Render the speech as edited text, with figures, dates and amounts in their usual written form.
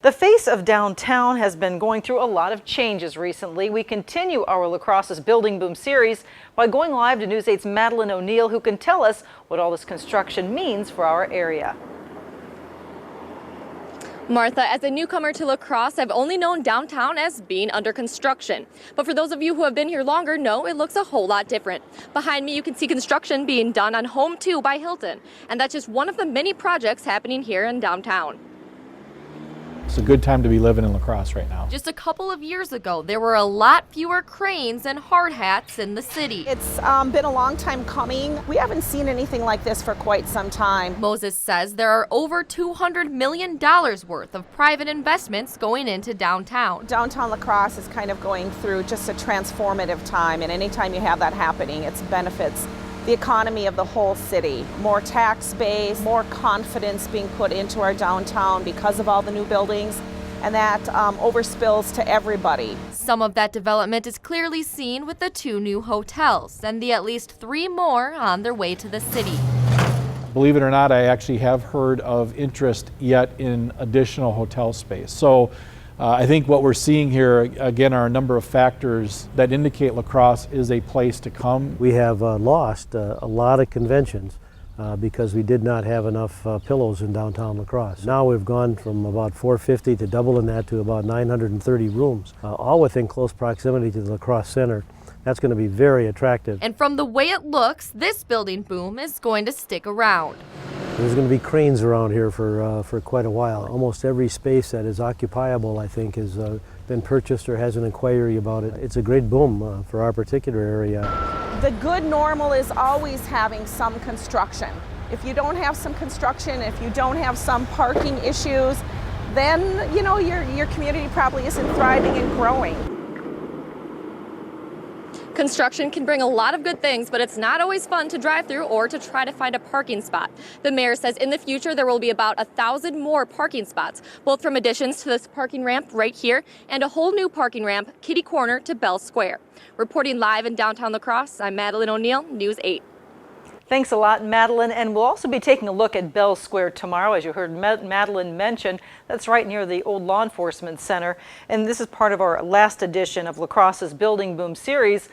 The face of downtown has been going through a lot of changes recently. We continue our La Crosse's Building Boom series by going live to News 8's Madeline O'Neill, who can tell us what all this construction means for our area. Martha, as a newcomer to La Crosse, I've only known downtown as being under construction. But for those of you who have been here longer, no, it looks a whole lot different. Behind me, you can see construction being done on Home 2 by Hilton. And that's just one of the many projects happening here in downtown. It's a good time to be living in La Crosse right now. Just a couple of years ago, there were a lot fewer cranes and hard hats in the city. It's been a long time coming. We haven't seen anything like this for quite some time. Moses says there are over $200 million worth of private investments going into downtown. Downtown La Crosse is kind of going through just a transformative time, and anytime you have that happening, it benefits the economy of the whole city. More tax base, more confidence being put into our downtown because of all the new buildings, and that overspills to everybody. Some of that development is clearly seen with the 2 new hotels and the at least 3 more on their way to the city. Believe it or not, I actually have heard of interest yet in additional hotel space. So I think what we're seeing here, again, are a number of factors that indicate La Crosse is a place to come. We have lost a lot of conventions because we did not have enough pillows in downtown La Crosse. Now we've gone from about 450 to doubling that to about 930 rooms, all within close proximity to the La Crosse Center. That's going to be very attractive. And from the way it looks, this building boom is going to stick around. There's going to be cranes around here for quite a while. Almost every space that is occupiable, I think, has been purchased or has an inquiry about it. It's a great boom for our particular area. The good normal is always having some construction. If you don't have some construction, if you don't have some parking issues, then your community probably isn't thriving and growing. Construction can bring a lot of good things, but it's not always fun to drive through or to try to find a parking spot. The mayor says in the future there will be about 1,000 more parking spots, both from additions to this parking ramp right here and a whole new parking ramp, kitty corner to Bell Square. Reporting live in downtown La Crosse, I'm Madeline O'Neill, News 8. Thanks a lot, Madeline. And we'll also be taking a look at Bell Square tomorrow, as you heard Madeline mention. That's right near the old law enforcement center. And this is part of our last edition of La Crosse's Building Boom series.